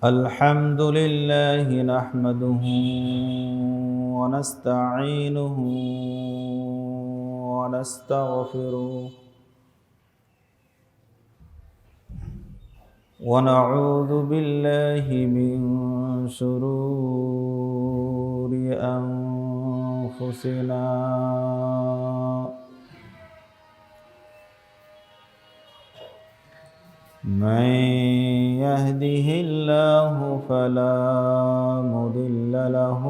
الحمد لله نحمده ونستعينه ونستغفره ونعوذ بالله من شرور أنفسنا من يهده الله فلا مضل له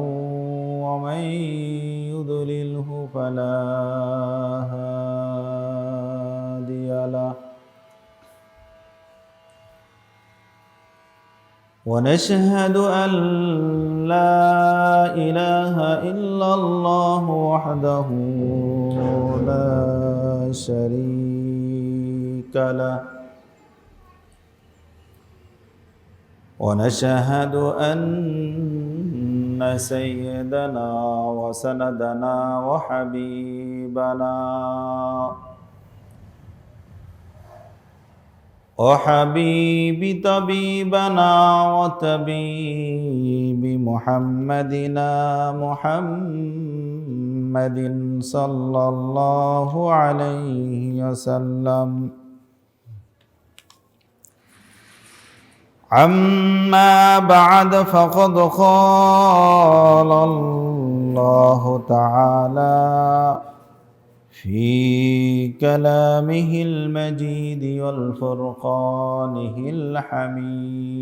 ومن يضلله فلا هادي له ونشهد أن لا إله إلا الله وحده لا شريك له ونشهد أن سيدنا وسندنا وحبيب طبيبنا وطبيب محمد صلى الله عليه وسلم أما بعد فقد قال الله تعالى في كلامه المجيد والفرقانه الحميد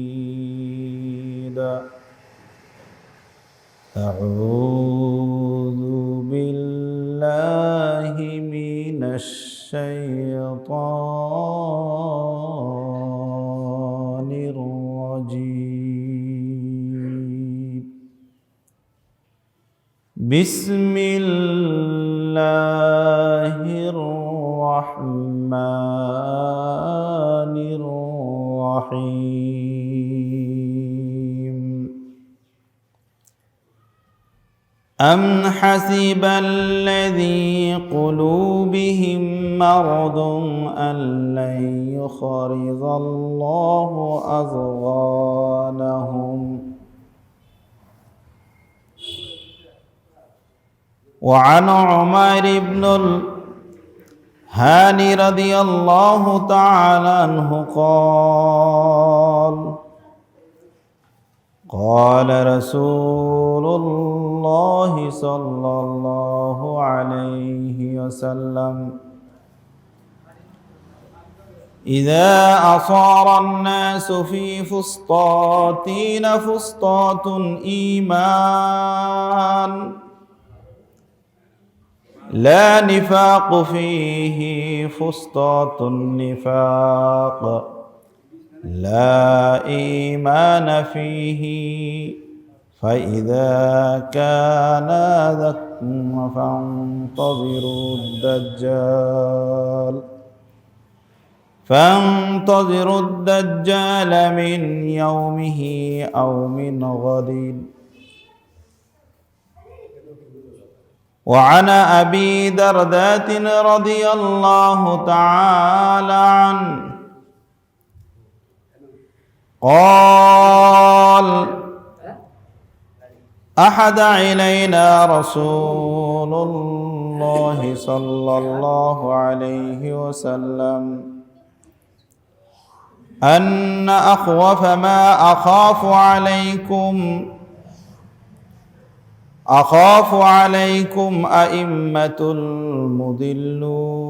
أعوذ بالله من الشيطان الرجيم بسم الله الرحمن الرحيم أم حسب الذي قلوبهم مرض أن لن يخرج الله أضغانهم وعن عمر بن الهاني رضي الله تعالى عنه قال رسول الله صلى الله عليه وسلم إذا أصار الناس في فسطاطين فسطاط إيمان لا نفاق فيه فسطاط النفاق لا إيمان فيه فإذا كان ذاكم فانتظروا الدجال من يومه أو من غد. وعن أبي درداء رضي الله تعالى عنه قال أحد إلينا رسول الله صلى الله عليه وسلم أن أخوف ما أخاف عليكم أئمة المضلون.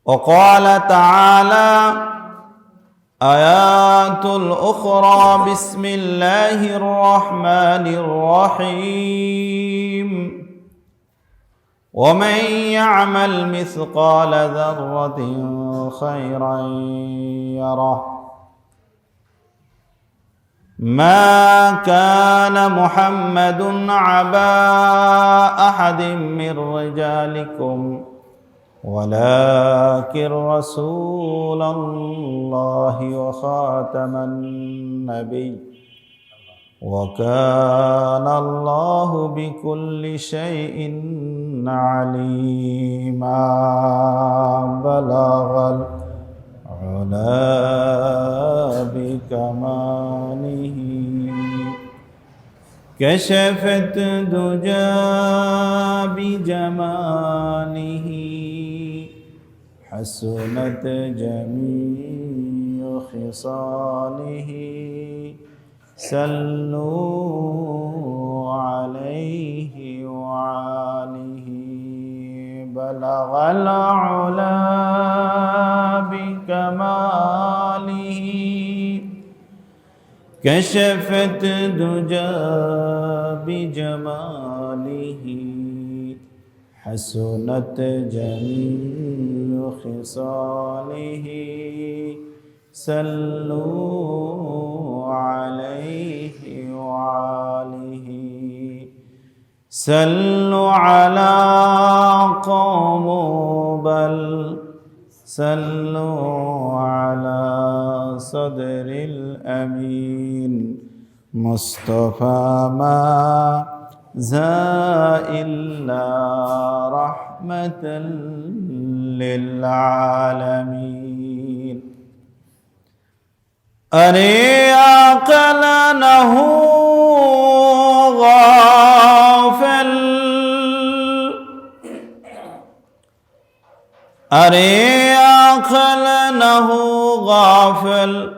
وقال تعالى آيات الأخرى بسم الله الرحمن الرحيم ومن يعمل مثقال ذرة خيرا يره ما كان محمد عبا أحد من رجالكم ولكن رسول الله وخاتم النبي وكان الله بكل شيء عليما بلغ العلا بكماله كشفت دجى بجماله حسنت جميع خصاله صلوا عليه وآله بلغ العلا بكماله كشفت دجى بجماله حسنت جميع خصاله صلوا عليه وآله صلوا على قوم بل صلوا على صدر الأمين مصطفى ما إلا رحمة للعالمين أري عقلنه غافل أري عقلنه غافل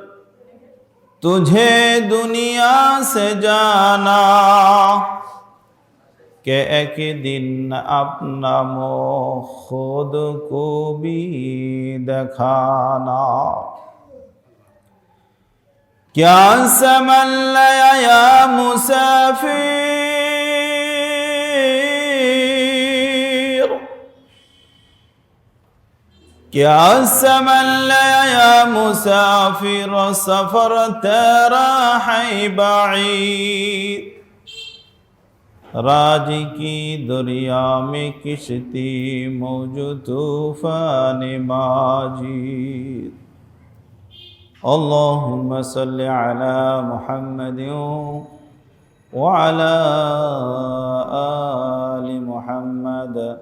तुझे दुनिया से जाना कि एक दिन अपना मुँह खुद को भी दिखाना क्या समझ लिया या मुसाफिर क्या समझ लिया या मुसाफिर सफर तेरा है बाईद राज की दरिया में किश्ती मौजूद तूफान माजिद اللهم صل على محمد وعلى آل محمد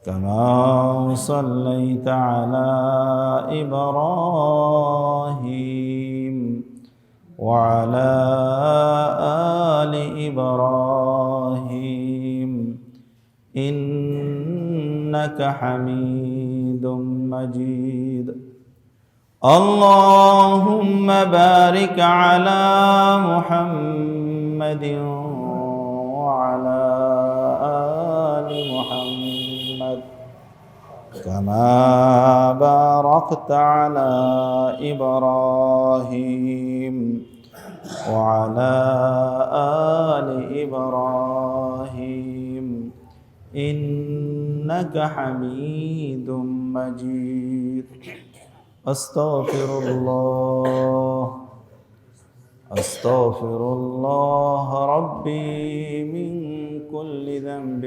كما صليت على إبراهيم وعلى آل إبراهيم إنك حميد مجيد اللهم بارك على محمد وعلى آل محمد كما باركت على إبراهيم وعلى آل إبراهيم إنك حميد مجيد أستغفر الله ربي من كل ذنب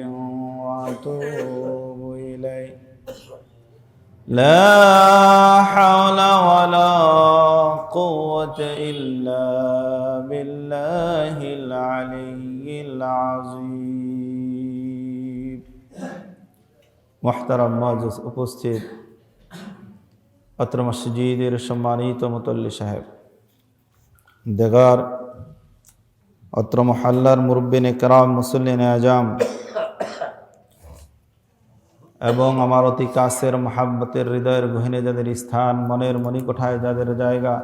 وأتوب إليه لا حول ولا قوة إلا بالله العلي العظيم محترم معزز উপস্থিত अत्र मस्जिदेर सम्मानित मुतल्ली साहेब देगार अत्र मोहल्लार मुरब्बिन कराम मुसल्लिन आजाम एवं आमार अति काछेर महाब्बतेर हृदयेर गहिने जादेर स्थान मनेर मणिकोठाय जादेर जायगा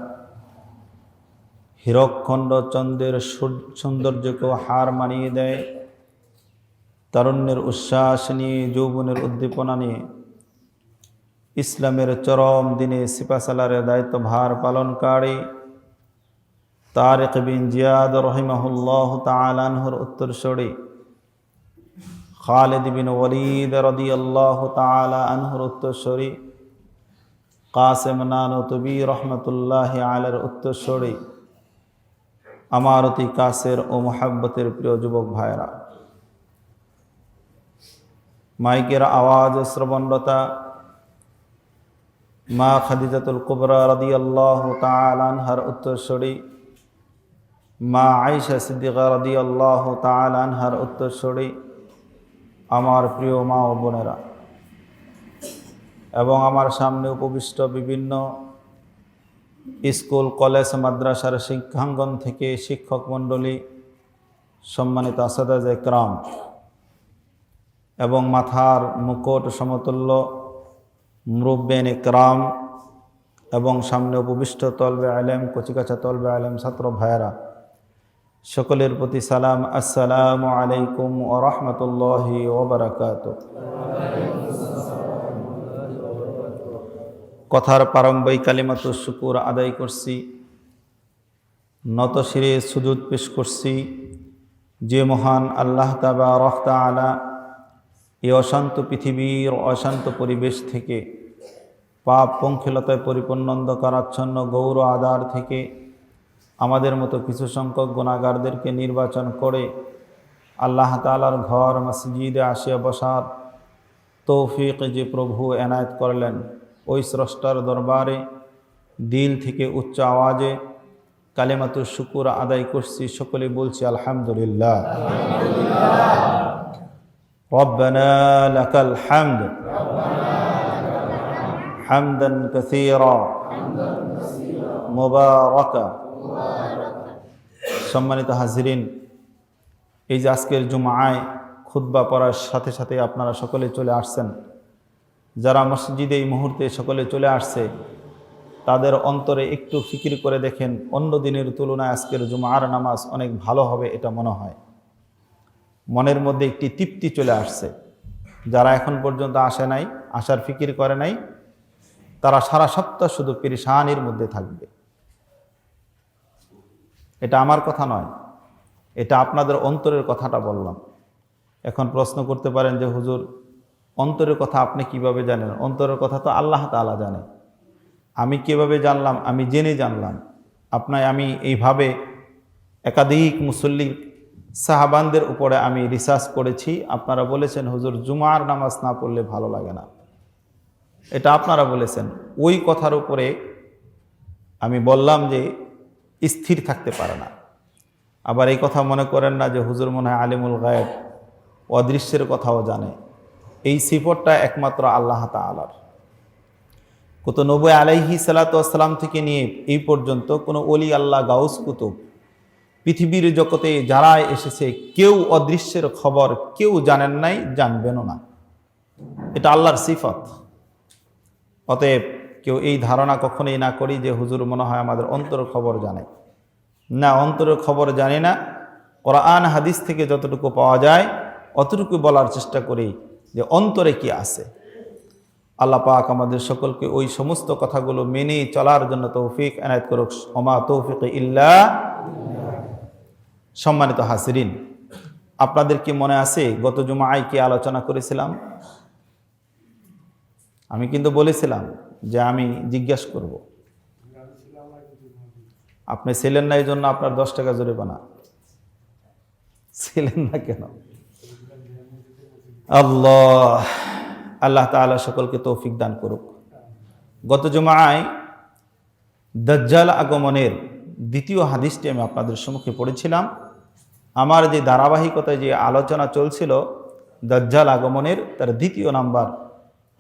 हीरकखंड चंद्रेर सौंदर्यकेও हार मानिये देय तारुण्येर उच्छ्वास निये यौवनेर उद्दीपना निये इस्लामेर चरम दिने सिपासालार दायित्व भार पालनकारी तारिक बिन जियाद रहिमाहुल्लाह ताआला अन्हुर उत्तरसूरी खालिद बिन वलीद रदियाल्लाहु ताआला अन्हुर उत्तरसूरी कासिम नानतबी रहमतुल्लाहि आलैहिर उत्तरसूरी आमार अति काछेर ओ मोहब्बतेर प्रिय युवक भाइरा माइकेर आवाज श्रवणरता मा खादिजातुल कुबरा रदियाल्लाहु ताआला अन्हार उत्तरसूरी মা আয়েশা সিদ্দিকা রাদিয়াল্লাহু তাআলা আনহার উত্তরসূরি আমার প্রিয় মা ও বোনেরা এবং আমার সামনে উপবিষ্ট বিভিন্ন স্কুল কলেজ মাদ্রাসার শিক্ষাঙ্গন থেকে শিক্ষক মণ্ডলী, সম্মানিত আসাদাজ একরাম এবং মাথার মুকুট সমতুল্য মুরব্বিন একরাম এবং সামনে উপবিষ্ট তলবে আলেম, কচিকাচা তলবে আলেম, ছাত্র ভাইয়েরা, সকলের প্রতি সালাম। আসসালামু আলাইকুম ওয়া রাহমাতুল্লাহি ওয়া বারাকাতুহু। কথার প্রারম্ভে কালিমাতুশ শুকুর আদায় করছি, নত শিরে সুজুদ পেশ করছি যে মহান আল্লাহ তাবারক তাআলা এই অশান্ত পৃথিবীর অশান্ত পরিবেশ থেকে, পাপ পঙ্কিলতায় পরিপূর্ণ অন্ধকারাচ্ছন্ন গৌর আধার থেকে আমাদের মতো কিছু সংখ্যক গুনাহগারদেরকে নির্বাচন করে আল্লাহ তাআলার ঘর মসজিদে আসিয়া বসার তৌফিক যে প্রভু এনায়েত করলেন, ওই স্রষ্টার দরবারে দিল থেকে উচ্চ আওয়াজে কালিমাতুশ শুকুর আদায় করছি। সকলে বলছি আলহামদুলিল্লাহ। রব্বানা লাকাল হামদ হামদান কাসীরা মুবারাকা। সম্মানিত হাজিরিন, এই যে আজকের জুমআয় খুতবা পড়ার সাথে সাথে আপনারা সকলে চলে আসছেন, যারা মসজিদে এই মুহূর্তে সকলে চলে আসছে, তাদের অন্তরে একটু ফিকির করে দেখেন, অন্য দিনের তুলনায় আজকের জুমআর নামাজ অনেক ভালো হবে এটা মনে হয়। মনের মধ্যে একটি তৃপ্তি চলে আসছে। যারা এখন পর্যন্ত আসে নাই, আসার ফিকির করে নাই, তারা সারা সপ্তাহ শুধু পেরেশানির মধ্যে থাকবে। এটা আমার কথা নয়, এটা আপনাদের অন্তরের কথাটা বললাম। এখন প্রশ্ন করতে পারেন যে হুজুর, অন্তরের কথা আপনি কিভাবে জানেন? অন্তরের কথা তো আল্লাহ তাআলা জানে। আমি কিভাবে জানলাম? আমি জেনে জানলাম। আমি এইভাবে একাধিক মুসল্লি সাহাবানদের উপরে আমি রিসার্চ করেছি। আপনারা বলেছেন হুজুর জুমার নামাজ না পড়লে ভালো লাগে না, এটা আপনারা বলেছেন। ওই কথার উপরে আমি বললাম যে স্থির থাকতে পারে না। আবার এই কথা মনে করেন না যে হুজুর মনে হয় আলিমুল গায়েব, অদৃশ্যের কথাও জানে। এই সিফতটা একমাত্র আল্লাহ তাআলার। কত নবী আলাইহিস সালাতু ওয়াস সালাম থেকে নিয়ে এই পর্যন্ত কোনো ওলি আল্লাহ, গাউস, কুতুব, পৃথিবীর জগতে যারা এসেছে, কেউ অদৃশ্যের খবর কেউ জানেন নাই, জানবেনও না। এটা আল্লাহর সিফত। অতএব কেউ এই ধারণা কখনোই না করি যে হুজুর মনে হয় আমাদের অন্তরের খবর জানে। না, অন্তরের খবর জানি না। কোরআন হাদিস থেকে যতটুকু পাওয়া যায় অতটুকু বলার চেষ্টা করি যে অন্তরে কি আছে। আল্লাহ পাক আমাদের সকলকে ওই সমস্ত কথাগুলো মেনে চলার জন্য তৌফিক এনায়েত করুক। ওমা তৌফিক ইল্লা। সম্মানিত হাজিরিন, আপনাদের কি মনে আছে গত জুমআয় কি আলোচনা করেছিলাম? আমি কিন্তু বলেছিলাম যে আমি জিজ্ঞাসা করব। আপনি ছিলেন না, এই জন্য আপনার 10 টাকা জরিমানা। ছিলেন না কেন? আল্লাহ তাআলা সকলকে তৌফিক দান করুক। গত জুমআয় দাজ্জাল আগমনের দ্বিতীয় হাদিসটি আমি আপনাদের সম্মুখে পড়েছিলাম। আমার যে ধারাবাহিকতায় যে আলোচনা চলছিল দাজ্জাল আগমনের, তার দ্বিতীয় নাম্বার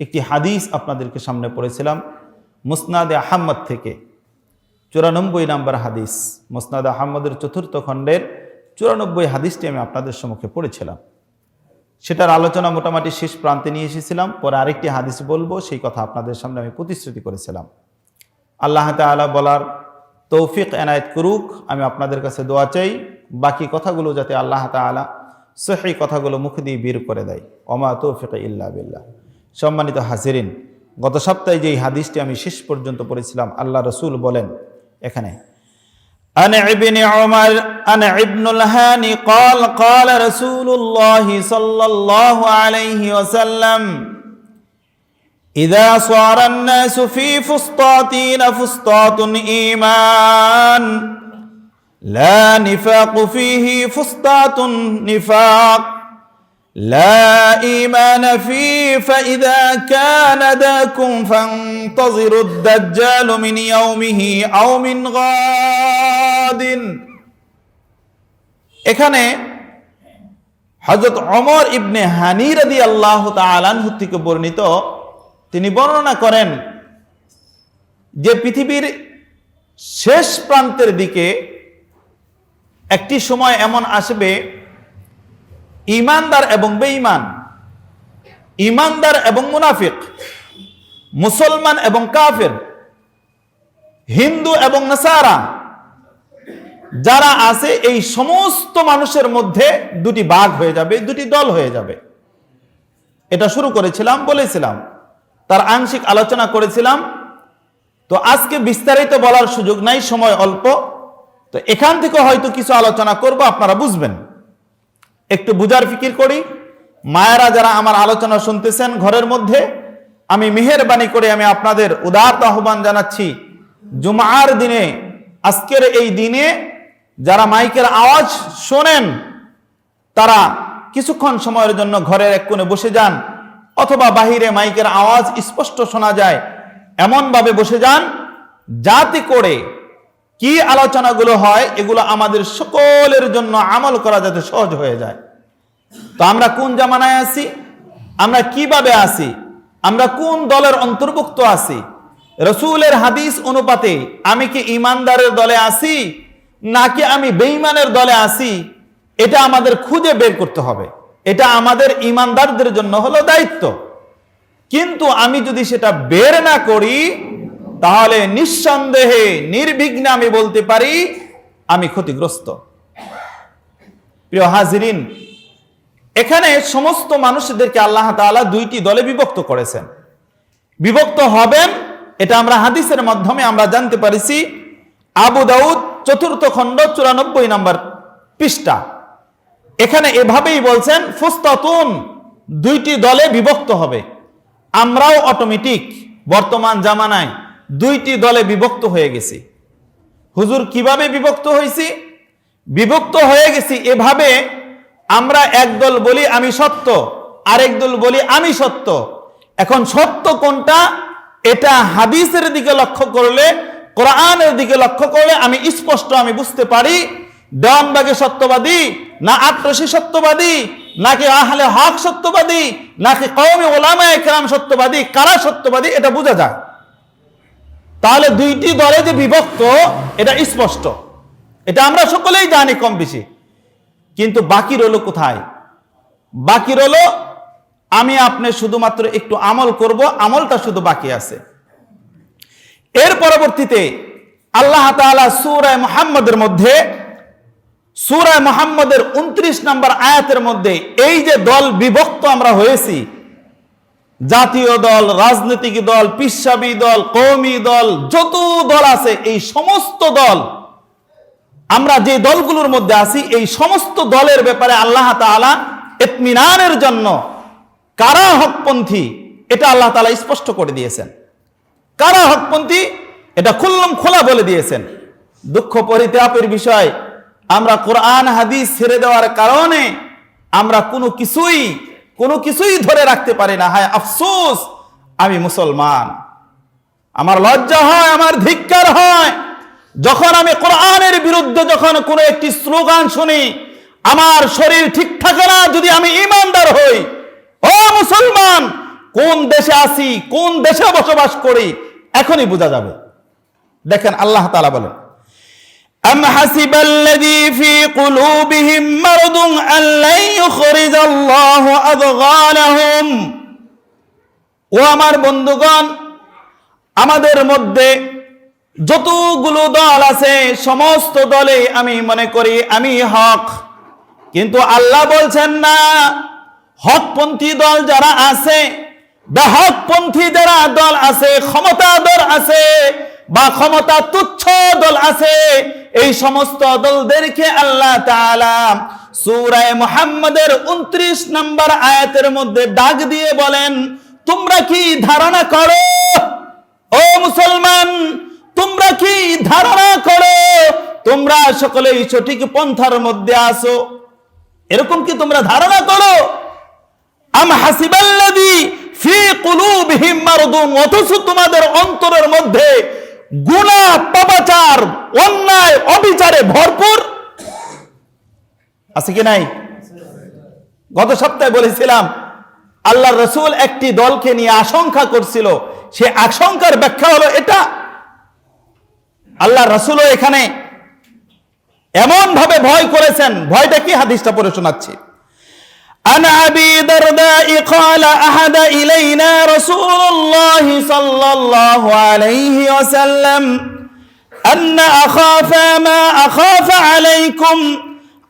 একটি হাদিস আপনাদেরকে সামনে পড়েছিলাম মুসনাদে আহমদ থেকে, 94 নাম্বার হাদিস। মুসনাদে আহমদের 4th খণ্ডের 94 হাদিসটি আমি আপনাদের সম্মুখে পড়েছিলাম। সেটার আলোচনা মোটামুটি শেষ প্রান্তে নিয়ে এসেছিলাম। পরে আরেকটি হাদিস বলবো, সেই কথা আপনাদের সামনে আমি প্রতিশ্রুতি করেছিলাম। আল্লাহ তাআলা বলার তৌফিক এনায়েত করুক। আমি আপনাদের কাছে দোয়া চাই, বাকি কথাগুলো যাতে আল্লাহ তাআলা সহিহ কথাগুলো মুখ দিয়ে বের করে দেয়। ওমা তৌফিক ইল্লা বিল্লাহ। সম্মানিত হাজিরিন, গত সপ্তাহে যে হাদিসটি আমি শেষ পর্যন্ত পড়েছিলাম, আল্লাহ রাসূল বলেন এখানে, عن ابن عمر عن ابن الهاني قال قال رسول الله صلى الله عليه وسلم إذا صار الناس في فسطاطين فسطاط إيمان لا نفاق فيه فسطاط نفاق لا إيمان فيه فإذا كان ذاكم فانتظروا الدجال من يومه أو من غاد এখানে হযরত ওমর ইবনে হানি রাদিয়াল্লাহু তাআলা আনহু থেকে বর্ণিত, তিনি বর্ণনা করেন যে পৃথিবীর শেষ প্রান্তের দিকে একটি সময় এমন আসবে, ঈমানদার এবং বেঈমান, ঈমানদার এবং মুনাফিক, মুসলমান এবং কাফের, হিন্দু এবং নাসারা যারা আছে, এই সমস্ত মানুষের মধ্যে দুটি ভাগ হয়ে যাবে, দুটি দল হয়ে যাবে। এটা শুরু করেছিলাম, বলেছিলাম, তার আংশিক আলোচনা করেছিলাম। তো আজকে বিস্তারিত বলার সুযোগ নাই, সময় অল্প। তো এখান থেকে হয়তো কিছু আলোচনা করব, আপনারা বুঝবেন। একটু বুঝার ফিকির করি। মায়েরা যারা আমার আলোচনা শুনতেছেন ঘরের মধ্যে, আমি মেহেরবানি করে আমি আপনাদের উদারত আহ্বান জানাচ্ছি, জুমার দিনে, আজকের এই দিনে যারা মাইকের আওয়াজ শোনেন তারা কিছুক্ষণ সময়ের জন্য ঘরের এক কোণে বসে যান, অথবা বাহিরে মাইকের আওয়াজ স্পষ্ট শোনা যায় এমন ভাবে বসে যান যাতে করে কি আলোচনাগুলো হয় এগুলো আমাদের সকলের জন্য আমল করা যাতে সহজ হয়ে যায়। তো আমরা কোন জামানায় আছি, আমরা কিভাবে আছি, আমরা কোন দলের অন্তর্ভুক্ত আছি, রাসূলের হাদিস অনুপাতে আমি কি ঈমানদারের দলে আছি নাকি আমি বেঈমানের দলে আছি, এটা আমাদের খুঁজে বের করতে হবে। এটা আমাদের ঈমানদারদের জন্য হলো দায়িত্ব। কিন্তু আমি যদি সেটা বের না করি তাহলে নিঃসন্দেহে নির্বিঘ্নে আমি বলতে পারি আমি ক্ষতিগ্রস্ত। প্রিয় হাজিরিন, এখানে সমস্ত মানুষদেরকে আল্লাহ তাআলা দুইটি দলে বিভক্ত করেছেন। বিভক্ত হবেন এটা আমরা হাদিসের মাধ্যমে আমরা জানতে পারিছি। আবু দাউদ 4th খণ্ড 94 নম্বর পৃষ্ঠা, এখানে এভাবেই বলছেন, ফুস্তাতুন, দুইটি দলে বিভক্ত হবে। আমরাও অটোমেটিক বর্তমান জামানায় দুইটি দলে বিভক্ত হয়ে গেছি। হুজুর কিভাবে বিভক্ত হয়েছি? বিভক্ত হয়ে গেছি এভাবে, আমরা একদল বলি আমি সত্য, আরেক দল বলি আমি সত্য। এখন সত্য কোনটা এটা হাদিসের দিকে লক্ষ্য করলে, কোরআনের দিকে লক্ষ্য করলে আমি স্পষ্ট আমি বুঝতে পারি দেওয়ানবাগী সত্যবাদী না আট্রসি সত্যবাদী, নাকি আহলে হক সত্যবাদী, নাকি কওমি উলামায়ে কেরাম সত্যবাদী, কারা সত্যবাদী এটা বোঝা যায়। তাহলে দুইটি দলে যে বিভক্ত এটা স্পষ্ট, এটা আমরা সকলেই জানি কম বেশি। কিন্তু বাকি রইল কোথায়? বাকি রইল আমি আপনি শুধুমাত্র একটু আমল করব, আমলটা শুধু বাকি আছে। এর পরবর্তীতে আল্লাহ তাআলা সূরা মুহাম্মদের মধ্যে, সূরা মুহাম্মদের 29 নম্বর আয়াতের মধ্যে এই যে দল বিভক্ত আমরা হয়েছি, জাতীয় দল, রাজনৈতিক দল, পিসাবি দল, কওমি দল, যত দল আছে, এই সমস্ত দল, আমরা যে দলগুলোর মধ্যে আছি, এই সমস্ত দলের ব্যাপারে আল্লাহ তাআলা ইতমিনানের জন্য কারা হকপন্থী এটা আল্লাহ তাআলা স্পষ্ট করে দিয়েছেন। কারা হকপন্থী এটা খুল্লম খোলা বলে দিয়েছেন। দুঃখ পরিতাপের বিষয়, আমরা কোরআন হাদিস ছেড়ে দেওয়ার কারণে আমরা কোনো কিছুই ধরে রাখতে পারি না। হায় আফসোস, আমি মুসলমান। আমার লজ্জা হয়, আমার ধিক্কার হয় যখন আমি কোরআনের বিরুদ্ধে যখন কোনো একটি স্লোগান শুনি। আমার শরীর ঠিক থাকে না যদি আমি ঈমানদার হই। ও মুসলমান, কোন দেশে আছি, কোন দেশে বসবাস করি এখনই বোঝা যাবে। দেখেন আল্লাহ তাআলা বলেন, আম হাসিবাল্লাযী ফী কুলূবিহিম মারাদুন আল্লান ইউখরিজাল্লাহু আদগানাহুম। ও আমার বন্ধুগণ, আমাদের মধ্যে যতগুলো দল আছে সমস্ত দলে আমি মনে করি আমি হক, কিন্তু আল্লাহ বলছেন না। হকপন্থী দল যারা আছে বা হকপন্থী যারা দল আছে, ক্ষমতাধর আছে বা ক্ষমতা তুচ্ছ দল আছে, এই সমস্ত দলদেরকে আল্লাহ তাআলা সূরা মুহাম্মদের 29 নম্বর আয়াতের মধ্যে ডাক দিয়ে বলেন, তোমরা কি ধারণা করো, ও মুসলমান, তোমরা কি ধারণা করো তোমরা সকলেই সঠিক পন্থার মধ্যে আছো? এরকম কি তোমরা ধারণা করো? আম হাসিবাল্লাযী ফী কুলূবিহিম মারাদুন, অথচ তোমাদের অন্তরের মধ্যে গুনাহ, পাপাচার, অন্যায়, অবিচারে ভরপুর। আছে কি নাই? গত সপ্তাহে বলেছিলাম আল্লাহর রাসূল একটি দলকে নিয়ে আশঙ্কা করছিল, সে আশঙ্কার ব্যাখ্যা হলো এটা। আল্লাহর রাসূলও এখানে এমন ভাবে ভয় করেছেন, ভয়টা কি হাদিসটা পড়ে শোনাচ্ছি। عن أبي درداء قال أحد إلينا رسول الله صلى الله عليه وسلم أن أخاف ما أخاف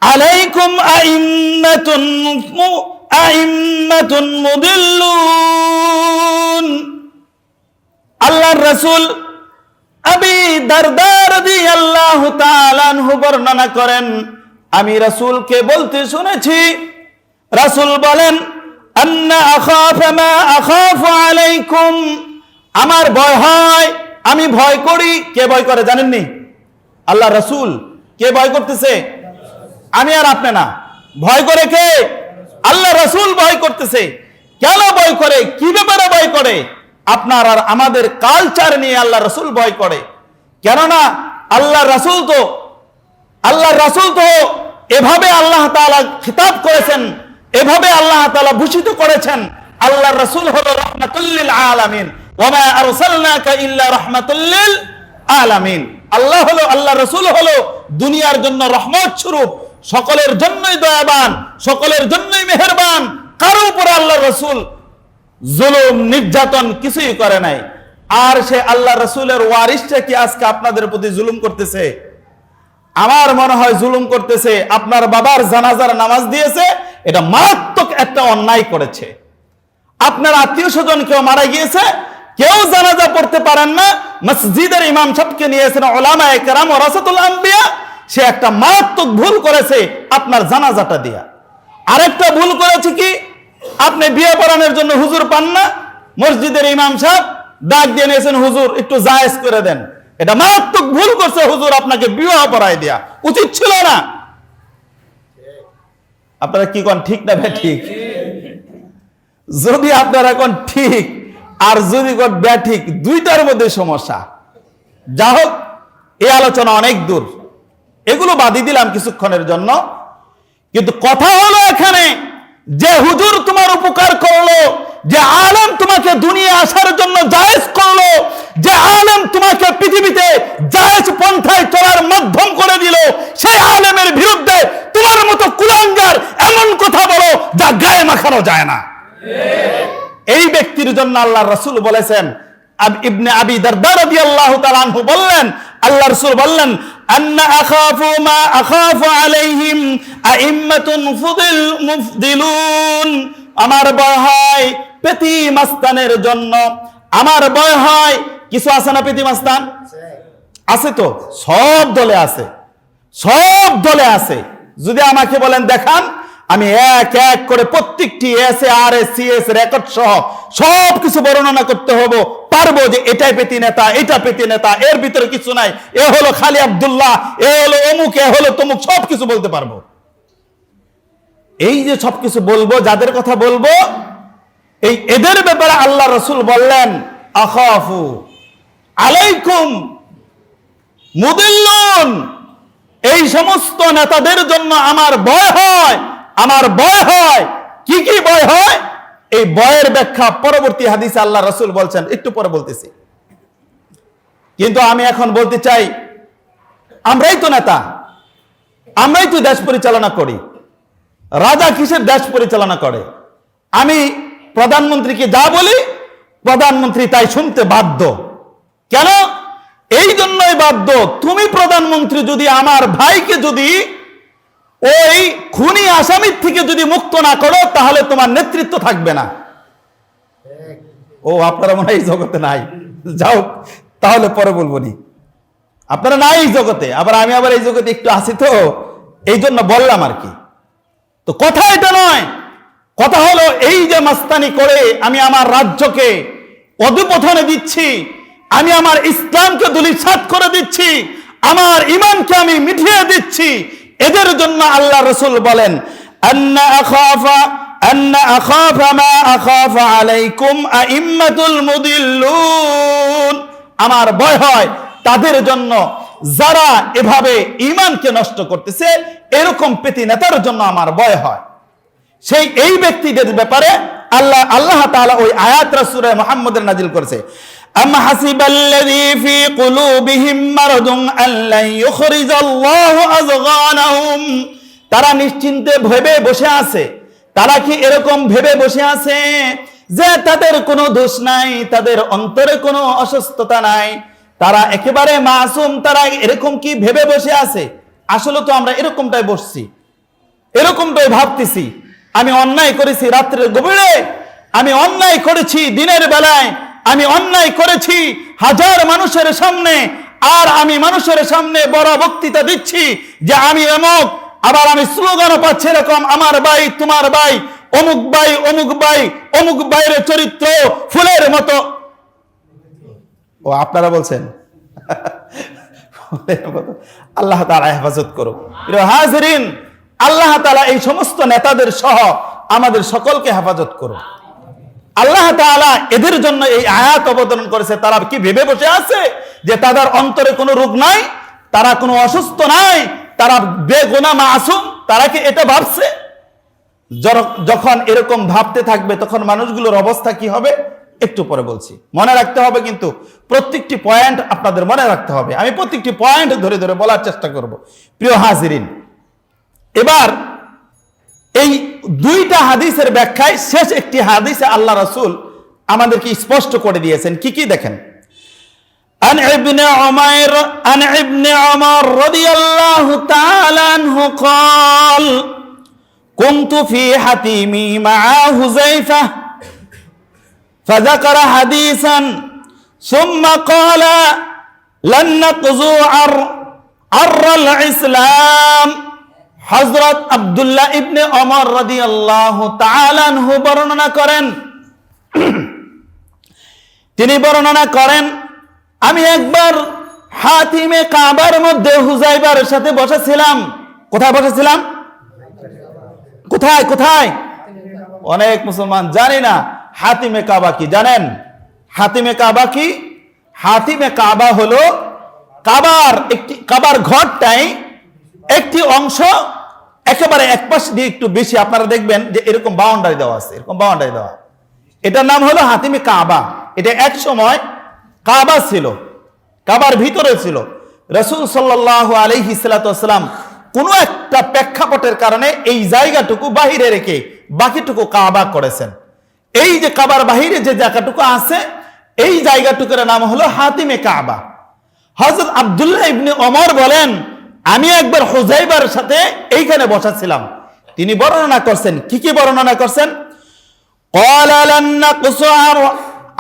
عليكم أئمة مضلون। আল্লাহর রাসূল আবি দারদা রাদিয়াল্লাহু তাআলা আনহু বর্ণনা করেন, আমি রাসূলকে বলতে শুনেছি, রাসূল বলেন আন্না আখাফা মা আখাফু আলাইকুম, আমার ভয় হয়, আমি ভয় করি। কে ভয় করে জানেননি? আল্লাহ রাসূল। কে ভয় করতেছে? আমি আর আপনি না। ভয় করে কে? আল্লাহ রাসূল ভয় করতেছে। কেন ভয় করে? কি ব্যাপারে ভয় করে? আপনার আর আমাদের কালচার নিয়ে আল্লাহ রাসূল ভয় করে। কেননা আল্লাহ রাসূল তো এভাবে আল্লাহ তাআলা খিতাব করেছেন, এভাবে আল্লাহ তাআলা ভূষিত করেছেন, আল্লাহ রাসূল হলো রাহমাতুল লিল আলামিন, ওয়া মা আরসালনাকা ইল্লা রাহমাতুল লিল আলামিন। আল্লাহ রাসূল হলো দুনিয়ার জন্য রহমত স্বরূপ, সকলের জন্যই দয়াবান, সকলের জন্যই মেহেরবান। কারো উপর আল্লাহ রাসূল জুলুম নির্যাতন কিছুই করে নাই। আর সে আল্লাহ রাসূলের ওয়ারিসটা কি আজকে আপনাদের প্রতি জুলুম করতেছে? আমার মনে হয় জুলুম করতেছে। আপনার বাবার জানাজার নামাজ দিয়েছে, এটা মারাত্মক একটা অন্যায় করেছে। আপনার আত্মীয় স্বজন কেউ মারা গিয়েছে, কেউ জানাজা পড়তে পারেন না, মসজিদের ইমাম সাহেবকে নিয়েছেন উলামায়ে কেরাম ওয়ারাসাতুল আম্বিয়া, সে একটা মারাত্মক ভুল করেছে আপনার জানাজাটা দিয়া। আরেকটা ভুল করেছে কি, আপনি বিয়ে পড়ানোর জন্য হুজুর পান না, মসজিদের ইমাম সাহেব ডাক দিয়ে নিয়েছেন, হুজুর একটু জায়েজ করে দেন। এটা মারাত্মক ভুল করছে হুজুর, আপনাকে বিবাহ পড়ায় দেয়া উচিত ছিল না। আপনারা কি কোন ঠিক না ঠিক? যদি আপনারা কোন ঠিক আর যদি কোন ব্যাঠিক, দুইটার মধ্যে সমস্যা। যা হোক, এই আলোচনা অনেক দূর, এগুলো বাদই দিলাম কিছুক্ষণের জন্য। কিন্তু কথা হলো এখানে যে হুজুর তোমার উপকার করলো, যে আলেম তোমাকে দুনিয়া আসার জন্য জায়েজ করলো, যে আলেম তোমাকে পৃথিবীতে জায়েজ পন্থায় চলার মাধ্যম করে দিল, সেই আলেমের বিরুদ্ধে তোমার মতো কুলাঙ্গার এমন কথা বলো যা গায়ে মাখানো যায় না। এই ব্যক্তির জন্য আল্লাহর রাসূল বলেছেন, ইবনে আবি দারদা রাদিয়াল্লাহু তাআলা আনহু বললেন, আল্লাহর রাসূল বললেন, আন্না আখাফু মা আখাফু আলাইহিম আইম্মাতুন মুফদিলুন, আমার ভয় হয় পেতি মাস্তানের জন্য। আমার ভয় হয়, কিছু আছে না পেতি মাস্তান? আছে তো, সব দলে আছে, সব দলে আছে। যদি আমাকে বলেন দেখান, আমি এক এক করে প্রত্যেকটি এসএআরএস সিএস রেকর্ড সহ সব কিছু বর্ণনা করতে হবে, পারবো যে এটাই পেতি নেতা, এটা পেতি নেতা, এর ভিতরে কিছু নাই, এ হলো খালি আব্দুল্লাহ, এ হলো অমুক, এ হলো তমুক, সব কিছু বলতে পারবো। এই যে সবকিছু বলবো, যাদের কথা বলবো, এই এদের ব্যাপারে আল্লাহ রাসূল বললেন, আখাফু আলাইকুম মুদিল্লুন, এই সমস্ত নেতাদের জন্য আমার ভয় হয়। আমার ভয় হয়। কি কি ভয় হয়? এই ভয়ের ব্যাখ্যা পরবর্তী হাদিসে আল্লাহ রাসূল বলছেন, একটু পরে বলতেছি। কিন্তু আমি এখন বলতে চাই, আমরাই তো নেতা, আমরাই তো দেশ পরিচালনা করি। রাজা কিসের দেশ পরিচালনা করে? আমি প্রধানমন্ত্রীকে যা বলি, প্রধানমন্ত্রী তাই শুনতে বাধ্য। কেন? এই জন্যই বাধ্য, তুমি প্রধানমন্ত্রী যদি আমার ভাইকে যদি ওই খুনি আসামির থেকে যদি মুক্ত না করো, তাহলে তোমার নেতৃত্ব থাকবে না। ও, আপনারা মনে হয় এই জগতে নাই, যাও তাহলে পরে বলবো নি। আপনারা নাই এই জগতে, আবার আমি আবার এই জগতে একটু আসি, তো এই জন্য বললাম আর কি। তো কথা এটা নয়, কথা হলো এই যে মাস্তানি করে আমি আমার রাজ্যকে অধঃপতনে দিচ্ছি, আমি আমার ইসলামকে ধূলিসাৎ করে দিচ্ছি, আমার ঈমানকে আমি মিটিয়ে দিচ্ছি, এদের জন্য আল্লাহ রাসূল বলেন, আন্না আখাফা মা আখাফা আলাইকুম আইম্মাতুল মুদিল্লুন, আমার ভয় হয় তাদের জন্য যারা এভাবে ঈমানকে নষ্ট করতেছে, এরকম পেতি নেতার জন্য আমার ভয় হয়। এই ব্যক্তিদের ব্যাপারে আল্লাহ তাআলা ওই আয়াতটা সূরা মুহাম্মদের নাজিল করেছে। আম হাসিবাল্লাযী ফী কুলুবিহিম মারাদুন আল্লা ইউখরিজাল্লাহু আযগানাহুম, তারা নিশ্চিন্তে ভেবে বসে আছে। তারা কি এরকম ভেবে বসে আছে যে তাদের কোনো দোষ নাই, তাদের অন্তরে কোনো অসুস্থতা নাই, তারা একেবারে মাসুম? তারা এরকম কি ভেবে বসে আছে? আসলে তো আমরা এরকমটাই বসছি, এরকমটাই ভাবতেছি। আমি অন্যায় করেছি রাত্রের গভীরে, আমি অন্যায় করেছি দিনের বেলায়, আমি অন্যায় করেছি হাজার মানুষের সামনে, আর আমি মানুষের সামনে বড় বক্তৃতা দিচ্ছি যে আমি এমক, আবার আমি স্লোগানও পাচ্ছি এরকম, আমার ভাই তোমার ভাই, অমুক ভাই অমুক ভাই, অমুক ভাইয়ের চরিত্র ফুলের মতো। ও আপনারা বলছেন আল্লাহ তাআলা হেফাজত করুক। প্রিয় হাজিরিন, আল্লাহ তাআলা এই সমস্ত নেতাদের সহ আমাদের সকলকে হেফাজত করুক। আল্লাহ তাআলা এদের জন্য এই আয়াত অবতরণ করেছে। তারা কি ভেবে বসে আছে যে তাদের অন্তরে কোনো রোগ নাই, তারা কোনো অসুস্থ নাই, তারা বেগুনাহ মাসুম? তারা কি এটা ভাবছে? যখন এরকম ভাবতে থাকবে তখন মানুষগুলোর অবস্থা কি হবে একটু পরে বলছি। মনে রাখতে হবে, কিন্তু প্রত্যেকটি পয়েন্ট আপনাদের মনে রাখতে হবে। আমি প্রত্যেকটি পয়েন্ট ধরে ধরে বলার চেষ্টা করব। প্রিয় হাজিরিন, এবার এই দুইটা হাদিসের ব্যাখ্যায় শেষ একটি হাদিসে আল্লাহ রাসূল আমাদেরকে স্পষ্ট করে দিয়েছেন। কি কি দেখেন। عن ابن عمر رضي الله تعالى عنه قال كنت في حتيمي مع حذيفة فذكر حديثا ثم قال لن نقضوا عر الإسلام। হযরত আব্দুল্লাহ ইবনে ওমর রাদিয়াল্লাহু তাআলা আনহু বর্ণনা করেন, তিনি বর্ণনা করেন, আমি একবার হাতিমে কাবার মধ্যে হুযাইফার সাথে বসেছিলাম। কোথায় বসেছিলাম? কোথায় কোথায়? অনেক মুসলমান জানি না হাতিমে কাবা কি। জানেন হাতিমে কাবা কি? হাতিমে কাবা হলো কাবার ঘরটাই একটি অংশ, একেবারে এক পাশ দিয়ে একটু বেশি, আপনারা দেখবেন যে এরকম বাউন্ডারি দেওয়া আছে, এরকম বাউন্ডারি দেওয়া। এটার নাম হলো হাতিমে কাবা। এটা এক সময় কাবা ছিল, কাবার ভিতরে ছিল। রাসূল সাল্লাল্লাহু আলাইহি সাল্লাম কোন একটা প্রেক্ষাপটের কারণে এই জায়গাটুকু বাহিরে রেখে বাকিটুকু কাবা করেছেন। এই যে কাবার বাহিরে যে জায়গাটুকু আছে, এই জায়গাটুকুর নাম হলো হাতিমে কাবা। হযরত আব্দুল্লাহ ইবনে ওমর বলেন, আমি একবার হুযাইফার সাথে এইখানে বসাছিলাম। তিনি বর্ণনা করছেন, কি কি বর্ণনা করছেন? ক্বালা লান নাকসু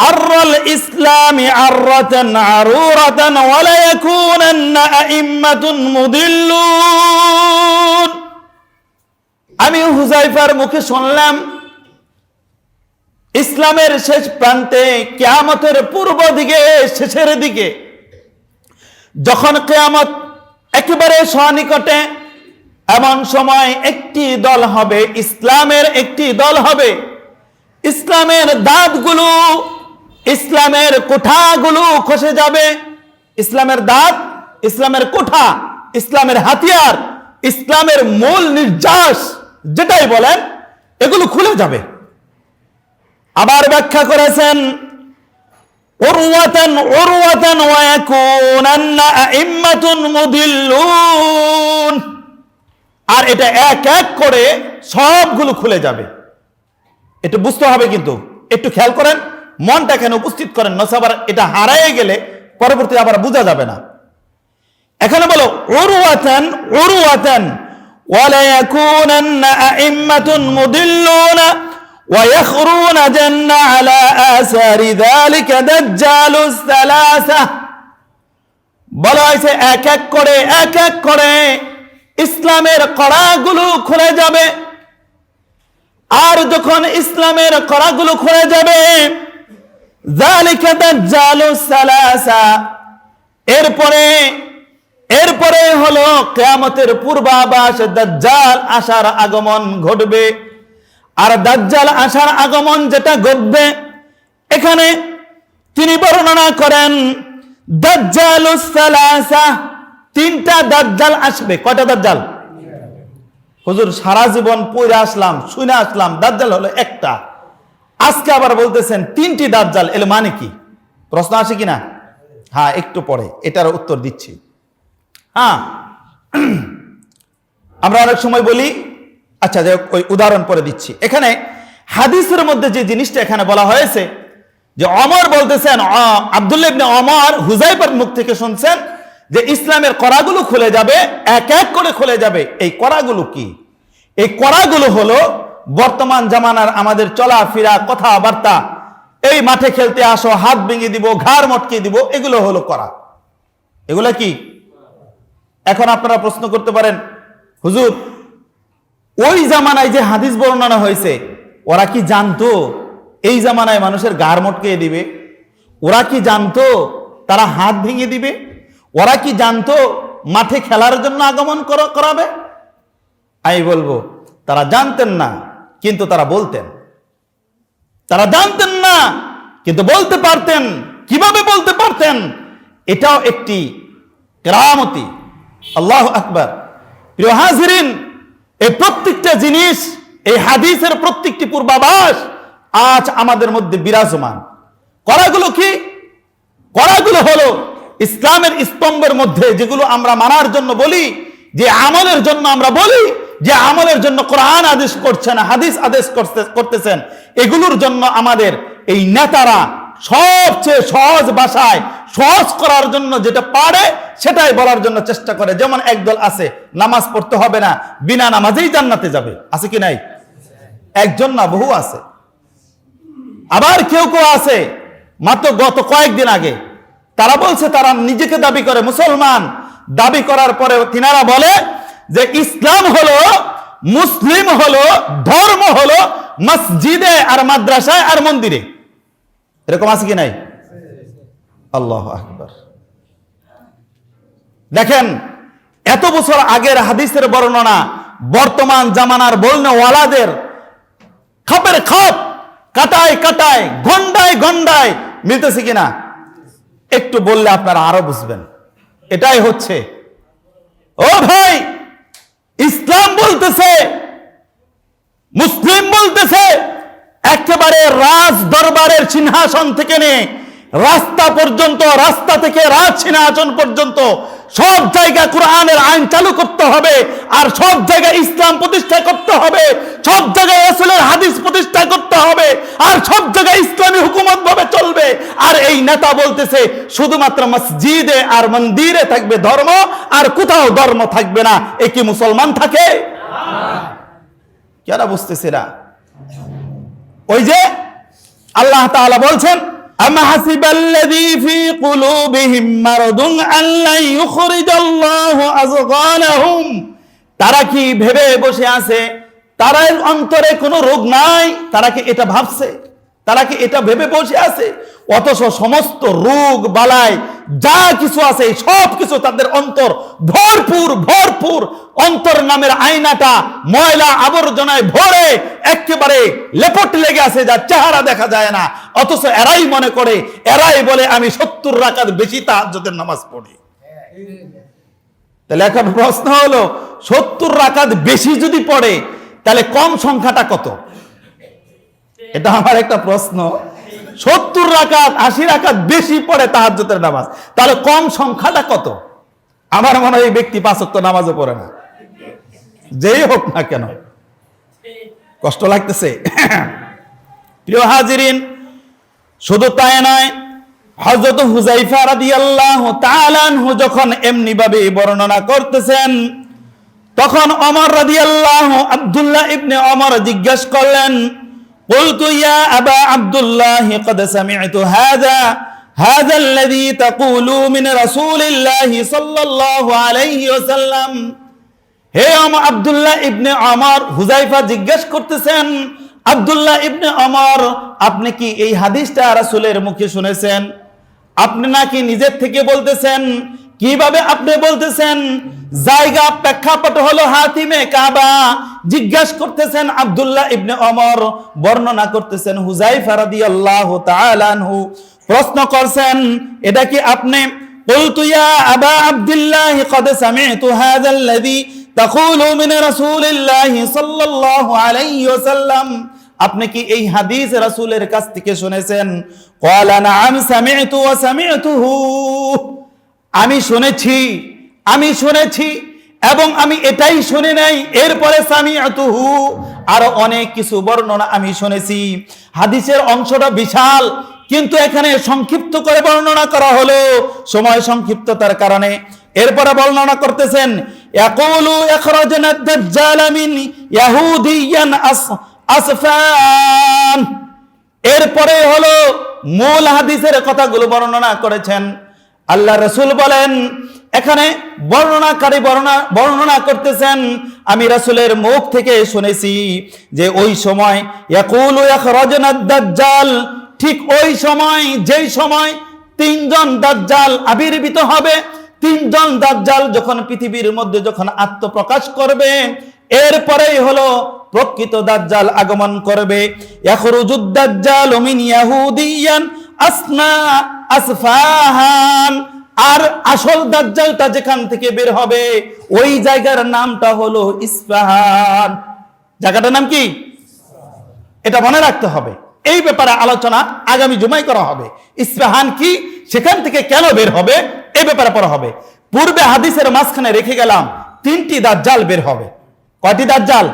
আররাল ইসলামি আররাতান আরুরাতান ওয়া লা ইয়াকুনান্না আইম্মাতুন মুদিল্লুন। আমি হুযাইফার মুখে শুনলাম, ইসলামের শেষ প্রান্তে, কিয়ামতের পূর্ব দিকে, শেষের দিকে, যখন কিয়ামত একেবারে সনিকটে, এমন সময় একটি দল হবে, ইসলামের একটি দল হবে। ইসলামের দাঁতগুলো, ইসলামের কোঠাগুলো খসে যাবে। ইসলামের দাঁত, ইসলামের কোঠা, ইসলামের হাতিয়ার, ইসলামের মূল নির্যাস যেটাই বলেন, এগুলো খুলে যাবে। আবার ব্যাখ্যা করেছেন, উরওয়াতান উরওয়াতান ওয়া ইয়াকুনান্না আইম্মাতুন মুদিল্লুন। আর এটা এক এক করে সবগুলো খুলে যাবে। এটা বুঝতে হবে, কিন্তু একটু খেয়াল করেন, মনটা কেন উপস্থিত করেন, নসাবার এটা হারায় গেলে পরবর্তী আবার বোঝা যাবে না। এখানে বলো উরওয়াতান উরওয়াতান ওয়া লা ইয়াকুনান্না আইম্মাতুন মুদিল্লুনা ويخرون جنة على آثار ذلك دجال الثلاثة। বলা হয়েছে এক এক করে ইসলামের কড়াগুলো খুলে যাবে। আর যখন ইসলামের কড়াগুলো খুলে যাবে, ذلك دجال الثلاثة, এরপরে হলো কিয়ামতের পূর্বাভাস, দাজ্জাল আসার আগমন ঘটবে। আর দাজ্জাল আসার আগমন যেটা ঘটবে, এখানে তিনি বর্ণনা করেন দাজ্জালুস সালাসা, তিনটা দাজ্জাল আসবে। কয়টা দাজ্জাল? হুজুর সারা জীবন পড়ে আসলাম, শুনে আসলাম, দাজ্জাল হলো একটা, আজকে আবার বলতেছেন তিনটি দাজ্জাল, এর মানে কি? প্রশ্ন আসে কিনা? হ্যাঁ, একটু পরে এটার উত্তর দিচ্ছি। হ্যাঁ, আমরা অনেক সময় বলি, আচ্ছা যাই হোক, ওই উদাহরণ পরে দিচ্ছি। এখানে হাদিসের মধ্যে যে জিনিসটা এখানে বলা হয়েছে, যে ওমর বলতেছেন, আব্দুল্লাহ ইবনে ওমর হুযায়ফার মুখ থেকে শুনছেন যে ইসলামের কড়াগুলো খুলে যাবে, এক এক করে খুলে যাবে। এই কড়াগুলো কি? এই কড়াগুলো হলো বর্তমান জামানার আমাদের চলাফেরা, কথাবার্তা, এই মাঠে খেলতে আসো, হাত ভেঙে দিব, ঘাড় মটকে দিব, এগুলো হলো কড়া। এগুলা কি? এখন আপনারা প্রশ্ন করতে পারেন, হুজুর ওই জামানায় যে হাদিস বর্ণনা হয়েছে, ওরা কি জানতো এই জামানায় মানুষের ঘাড় মটকে দিবে? ওরা কি জানতো তারা হাত ভেঙে দিবে? ওরা কি জানতো মাঠে খেলার জন্য আগমন করাবে? আমি বলবো তারা জানতেন না, কিন্তু তারা বলতেন। তারা জানতেন না, কিন্তু বলতে পারতেন। কিভাবে বলতে পারতেন? এটাও একটি কেরামতি। আল্লাহু আকবার। প্রিয় হাজিরিন, এই প্রত্যেকটা জিনিস, এই হাদিসের প্রত্যেকটি পূর্বাভাস আজ আমাদের মধ্যে বিরাজমান। কড়াগুলো কি? কড়াগুলো হলো ইসলামের স্তম্ভের মধ্যে যেগুলো আমরা মানার জন্য বলি, যে আমলের জন্য আমরা বলি, যে আমলের জন্য কোরআন আদেশ করছেন, হাদিস আদেশ করতেছেন, এগুলোর জন্য আমাদের এই নেতারা সবচেয়ে সহজ ভাষায়, সহজ করার জন্য যেটা পারে সেটাই বলার জন্য চেষ্টা করে। যেমন একদল আছে, নামাজ পড়তে হবে না, বিনা নামাজেই জান্নাতে যাবে। আছে কি নাই? একজন না, বহু আছে। আবার কেউ কেউ আছে, মাত্র গত কয়েকদিন আগে তারা বলছে, তারা নিজেকে দাবি করে মুসলমান, দাবি করার পরে তিনারা বলে যে ইসলাম হলো, মুসলিম হলো, ধর্ম হলো মসজিদে আর মাদ্রাসায় আর মন্দিরে। এরকম আছে কি নাই? আল্লাহু আকবার। দেখেন, এত বছর আগের হাদিসের বর্ণনা বর্তমান জামানার বলনেওয়ালাদের খাপের খাপ, কাটায় কাটায়, গন্ডায় গন্ডায় মিলতেছে কিনা? একটু বললে আপনারা আরো বুঝবেন। এটাই হচ্ছে, ও ভাই, ইসলাম বলতেছে, মুসলিম বলতেছে, একেবারে রাজ দরবারের সিংহাসন থেকে নিয়ে রাস্তা পর্যন্ত, রাস্তা থেকে রাজ সিংহাসন পর্যন্ত সব জায়গায় কোরআনের আইন চালু করতে হবে, আর সব জায়গায় ইসলাম প্রতিষ্ঠা করতে হবে, সব জায়গায় রাসূলের হাদিস প্রতিষ্ঠা করতে হবে, আর সব জায়গায় ইসলামী হুকুমত ভাবে চলবে। আর এই নেতা বলতেছে শুধুমাত্র মসজিদে আর মন্দিরে থাকবে ধর্ম, আর কোথাও ধর্ম থাকবে না। এ কি মুসলমান থাকে? যারা বুঝতেছে না, ওই যে আল্লাহ তাআলা বলছেন, আম্মা হাসিবাল্লাযী ফী কুলুবিহিম মারাদুন আল্লা ইউখরিজাল্লাহু আযগানাহুম, তারা কি ভেবে বসে আছে তাদের অন্তরে কোনো রোগ নাই? তারা কি এটা ভাবছে? তারা কি এটা ভেবে বসে আছে? অথচ সমস্ত রোগ বালাই যা কিছু আছে সব কিছু তাদের অন্তর ভরপুর ভরপুর। অন্তর নামের আয়নাটা ময়লা আবর্জনায় ভরে একেবারে লেপট লেগে আছে, যা চেহারা দেখা যায় না। অথচ এরাই মনে করে, এরাই বলে আমি 70 রাকাত বেশি তাহাজ্জুদের নামাজ পড়ি। তাহলে এখন প্রশ্ন হলো, 70 রাকাত বেশি যদি পড়ে তাহলে কম সংখ্যাটা কত? এটা আমার একটা প্রশ্ন। 70 রাকাত 80 রাকাত বেশি পড়ে তাহাজ্জুদের নামাজ, তাহলে কম সংখ্যাটা কত? আমার মনে হয় এই ব্যক্তি 5 ওয়াক্ত নামাজও পড়ে না, যেই হোক না কেন। কষ্ট লাগতেছে? প্রিয় হাজিরিন, শুধু তাই নয়, হযরত হুযায়ফা রাদিয়াল্লাহু তাআলা আনহু যখন এমনি ভাবে বর্ণনা করতেছেন, তখন ওমর রাদিয়াল্লাহু, আব্দুল্লাহ ইবনে ওমর জিজ্ঞাসা করলেন, قلت يا أبا عبد الله قد سمعت هذا الذي تقول من رسول الله صلى الله عليه وسلم। হে আব্দুল্লাহ ইবনে ওমর, হুযায়ফা জিজ্ঞাসা করতেছেন, আব্দুল্লাহ ইবনে ওমর, আপনি কি এই হাদিসটা রাসূলের মুখে শুনেছেন? আপনি নাকি নিজের থেকে বলতেছেন? কিভাবে আপনি বলতেছেন? জায়গা প্রেক্ষাপট হলো হাতিমে কাবা। জিজ্ঞাসা করতেছেন আব্দুল্লাহ ইবনে ওমর, বর্ণনা করতেছেন হুযায়ফা রাদিয়াল্লাহু তাআলা আনহু, প্রশ্ন করছেন, এটা কি আপনি কুলতু ইয়া আবা আব্দুল্লাহ কদ সামি'তু হাযাল্লাযী তাকুলু মিন রাসূলিল্লাহি সাল্লাল্লাহু আলাইহি ওয়াসাল্লাম, আপনি কি এই হাদিস রাসূলের কাছ থেকে শুনেছেন? ক্বালা নাআম সামি'তু ওয়া সামি'তুহু, আমি শুনেছি এবং আমি এটাই শুনি নাই, এরপরে সামি'তুহু আরো অনেক কিছু বর্ণনা আমি শুনেছি। হাদিসের অংশটা বিশাল, কিন্তু এখানে সংক্ষিপ্ত করে বর্ণনা করা হলো সময় সংক্ষিপ্ততার কারণে। এরপরে বর্ণনা করতেছেন, ইয়াকুলু ইখরাজনা আদ-দাজ্জাল মিন ইয়াহুদিয়ান আসফান। এরপরে হলো মূল হাদিসের কথাগুলো বর্ণনা করেছেন। আল্লাহ রাসূল বলেন, এখানে বর্ণনাকারী বর্ণনা করতেছেন, আমি রাসূলের মুখ থেকে শুনেছি যে ওই সময় ইয়াকুলু ইখরাজনা আদ-দাজ্জাল, ঠিক ওই সময় যেই সময় তিনজন দাজ্জাল আবির্ভূত হবে, তিনজন দাজ্জাল যখন পৃথিবীর মধ্যে যখন আত্মপ্রকাশ করবে, এরপরেই হলো প্রকৃত দাজ্জাল আগমন করবে। ইয়াখরুজুদ দাজ্জালু মিন ইয়াহুদিয়ান আসফাহান, আর আসল দাজ্জালটা যেখান থেকে বের হবে ওই জায়গার নামটা হলো ইসফাহান। জায়গাটার নাম কি? এটা মনে রাখতে হবে। এই ব্যাপারে আলোচনা আগামী জুমায় করা হবে। ইসফাহান কি, সেখান থেকে কেন বের হবে, এই ব্যাপারে পড়া হবে। পূর্বে হাদিসের মাঝখানে রেখে গেলাম, তিনটি দাজ্জাল বের হবে। কয়টি দাজ্জাল?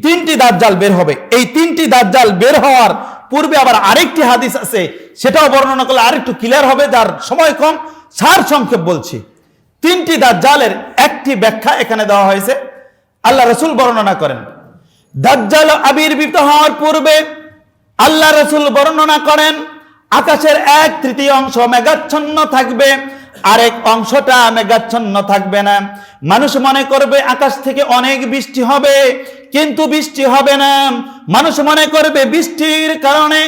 তিনটি দাজ্জাল বের হবে। এই তিনটি দাজ্জাল বের হওয়ার পূর্বে আবার আরেকটি হাদিস আছে, সেটাও বর্ণনা করলে আরেকটু ক্লিয়ার হবে, যার সময় কম, সার সংক্ষেপ বলছি। তিনটি দাজ্জালের একটি ব্যাখ্যা এখানে দেওয়া হয়েছে। আল্লাহ রাসূল বর্ণনা করেন, দাজ্জাল আবির্ভূত হওয়ার পূর্বে আল্লাহ রাসূল বর্ণনা করেন আকাশের 1/3 মেঘাচ্ছন্ন থাকবে, আরেক অংশটা মেঘাচ্ছন্ন থাকবে না। মানুষ মনে করবে আকাশ থেকে অনেক বৃষ্টি হবে, কিন্তু বৃষ্টি হবে না। মানুষ মনে করবে বৃষ্টির কারণে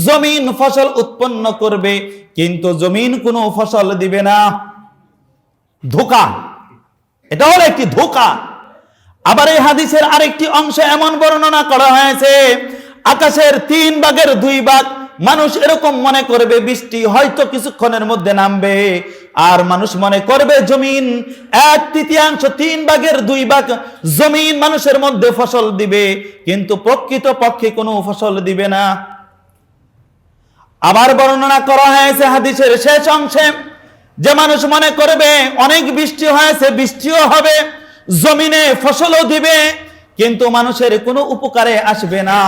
জমিন ফসল উৎপন্ন করবে, কিন্তু জমিন কোনো ফসল দিবে না। ধোঁকা, এটা হলো একটি ধোঁকা। আবার এই হাদিসের আরেকটি অংশ এমন বর্ণনা করা হয়েছে, আকাশের 3/2 ভাগ মানুষ এরকম মনে করবে বৃষ্টি হয়তো কিছুক্ষণের মধ্যে নামবে, আর মানুষ মনে করবে জমিন 1/3 3/2 ভাগ জমিন মানুষের মধ্যে ফসল দিবে, কিন্তু প্রকৃত পক্ষে কোনো ফসল দিবে না। আবার বর্ণনা করা হয়েছে হাদিসের শেষ অংশে যে মানুষ মনে করবে অনেক বৃষ্টি হয়েছে, বৃষ্টিও হবে, জমিনে ফসলও দিবে, কিন্তু মানুষের কোনো উপকারে আসবে না।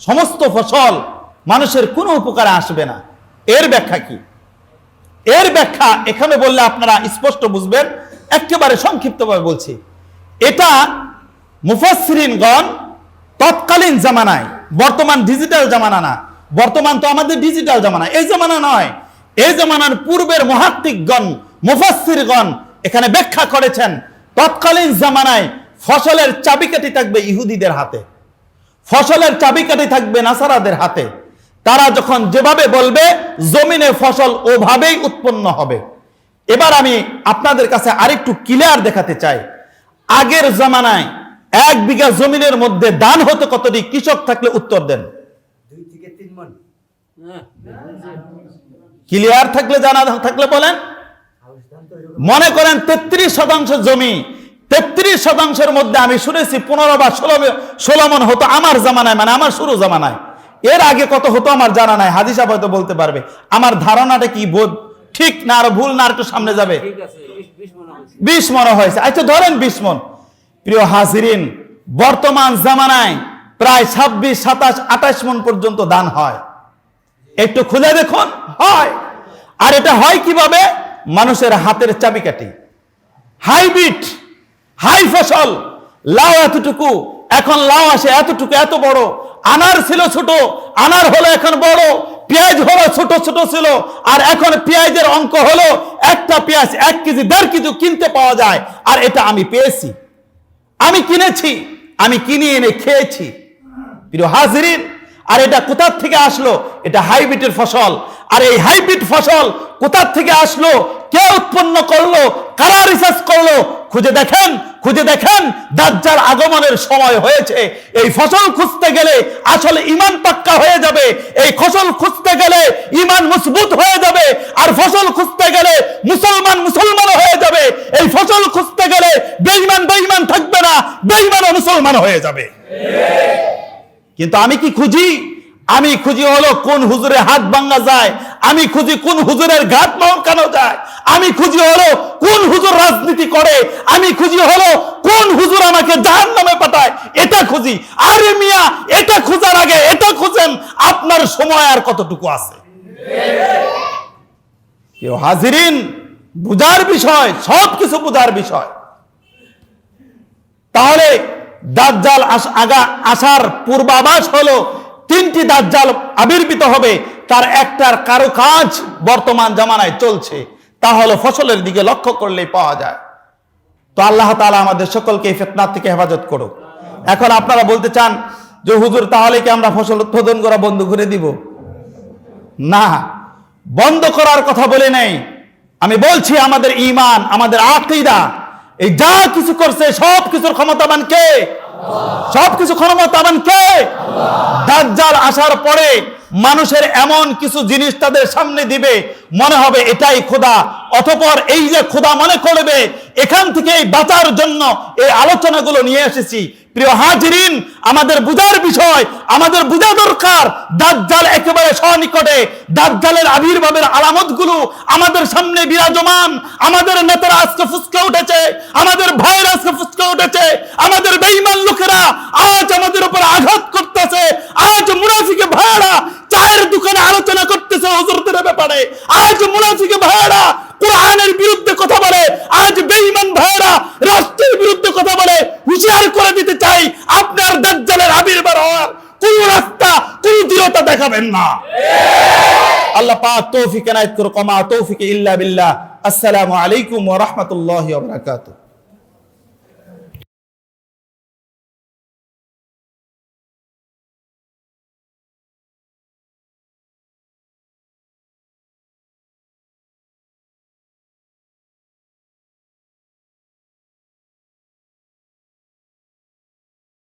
সমস্ত ফসল মানুষের কোনো উপকারে আসবে না। এর ব্যাখ্যা কি? এর ব্যাখ্যা এখানে বললে আপনারা স্পষ্ট বুঝবেন, একেবারে সংক্ষিপ্তভাবে বলছি। এটা মুফাসসিরিনগণ তৎকালীন জামানায়, বর্তমান ডিজিটাল জামানা না, বর্তমান তো আমাদের ডিজিটাল জামানা, এই জামানা নয়, এই জামানার পূর্বের মুহাদ্দিসগণ, মুফাসসিরগণ এখানে ব্যাখ্যা করেছেন, তৎকালীন জামানায় ফসলের চাবিকাঠি থাকবে ইহুদিদের হাতে, ফসলের চাবিকাঠি থাকবে নাসারাদের হাতে। তারা যখন যেভাবে বলবে জমিনে ফসল ওভাবেই উৎপন্ন হবে। এবার আমি আপনাদের কাছে আরেকটু ক্লিয়ার দেখাতে চাই। আগের জামানায় 1 বিঘা জমিনের মধ্যে দান হতো কতটি? কৃষক থাকলে উত্তর দেন। 2 থেকে 3 মণ। ক্লিয়ার থাকলে, জানা থাকলে বলেন। মনে করেন 33% জমি, 33%-এর মধ্যে আমি শুনেছি 15 বা 16 মণ হতো আমার জামানায়, মানে আমার শুরু জামানায়। এর আগে কত হতো আমার জানা নাই, হাদিস সাহেব হয়তো বলতে পারবে। আমার ধারণাটা কি বোধ ঠিক না আর ভুল না, আর একটু সামনে যাবে। 20 মণ হয়েছে, আচ্ছা ধরেন 20 মণ। প্রিয় হাজিরিন, বর্তমান জামানায় প্রায় 26, 27, 28 মণ পর্যন্ত দান হয়। একটু খুলে দেখুন, হয়। আর এটা হয় কিভাবে? মানুষের হাতের চাবিকাঠি। হাইব্রিড, হাই ফসল, লাউ এতটুকু, এখন লাউ আসে এতটুকু, এত বড়। আনার ছিল ছোট, আনার হলো এখন বড়। পেঁয়াজ হলো ছোট ছোট ছিল, আর এখন পেঁয়াজের অঙ্ক হলো একটা পেঁয়াজ 1 কেজি 1.5 কেজি কিনতে পাওয়া যায়। আর এটা আমি পেয়েছি, আমি কিনেছি, আমি কিনে এনে খেয়েছি। প্রিয় হাজিরিন, আর এটা কোথা থেকে আসলো? এটা হাইব্রিডের ফসল। আর এই হাইব্রিড ফসল কোথা থেকে আসলো? কে উৎপন্ন করলো? কারা রিসার্চ করলো? খুঁজে দেখেন দাজ্জাল আগমনের সময় হয়েছে। এই ফসল খুঁজতে গেলে আসলে ঈমান পাক্কা হয়ে যাবে, এই ফসল খুঁজতে গেলে ঈমান মজবুত হয়ে যাবে, আর ফসল খুঁজতে গেলে মুসলমান হয়ে যাবে। এই ফসল খুঁজতে গেলে বেঈমান থাকবে না, বেঈমান মুসলমান হয়ে যাবে। কিন্তু আমি কি খুঁজি? আমি খুঁজি হলো কোন হুজুরে হাত ভাঙা যায়, আমি খুঁজি কোন হুজুরের ঘাট মহকানো যায়, আমি খুঁজি হলো কোন হুজুর রাজনীতি করে, আমি খুঁজি হলো কোন হুজুর আমাকে জাহান্নামে পাঠায়, এটা খুঁজি। আরে মিয়া, এটা খোঁজার আগে এটা খুঁজেন আপনার সময় আর কতটুকু আছে। কেউ হাজিরিন, বুঝার বিষয়, সবকিছু বুঝার বিষয়। তাহলে দাজ্জাল আসার পূর্বাভাস হলো তিনটি দাজ্জাল আবির্ভূত হবে, তার একটার কারো কাজ বর্তমান জামানায় চলছে, তা হলো ফসলের দিকে লক্ষ্য করলেই পাওয়া যায়। তো আল্লাহ তাআলা আমাদের সকলকে এই ফিতনা থেকে হেফাজত করুক। এখন আপনারা বলতে চান যে হুজুর তাহলে কি আমরা ফসল উৎপাদন করা বন্ধ করে দিব? না, বন্ধ করার কথা বলে নেই, আমি বলছি আমাদের ঈমান, আমাদের আকীদা, এই যা কিছু করছে সব কিছুর ক্ষমতাবান কে? সবকিছু ক্ষমতাবান কে? দাজ্জাল আসার পরে মানুষের এমন কিছু জিনিস তাদের সামনে দিবে, মনে হবে এটাই খোদা, অতঃপর এই যে খোদা মনে করবে, এখান থেকে বাঁচার জন্য এই আলোচনাগুলো নিয়ে এসেছি। প্রিয় হাজিরিন, আমাদের বুঝার বিষয়, আমাদের বুঝা দরকার দাজ্জাল একেবারে সনিকটে, দাজ্জালের আবির্ভাবের আলামতগুলো আমাদের সামনে বিরাজমান। আমাদের নেতারা আজকে ফুসকে উঠেছে, আমাদের ভাইয়েরা আজকে ফুসকে উঠেছে, আমাদের বেঈমান লোকেরা আজ আমাদের উপর আঘাত করতেছে। আজ মুনাফিকে ভাইয়েরা চায়ের দোকানে আলোচনা করতেছে হুজুরদের ব্যাপারে, আজ মুনাফিকে ভাইয়েরা কোরআনের বিরুদ্ধে কথা বলে, আজ বেঈমান ভাইয়েরা রাষ্ট্রের বিরুদ্ধে কথা বলে। হুঁশিয়ার করে দিতে চাই, আপনার দাজ্জালের আবির্ভাব হওয়ার কোন রাস্তা, কোন দৃঢ়তা দেখাবেন না। আল্লাহ পাক তৌফিক এনায়েত করুক। মা তৌফিক ইল্লা বিল্লাহ। আসসালামু আলাইকুম ওয়া রাহমাতুল্লাহি ওয়া বারাকাতুহু।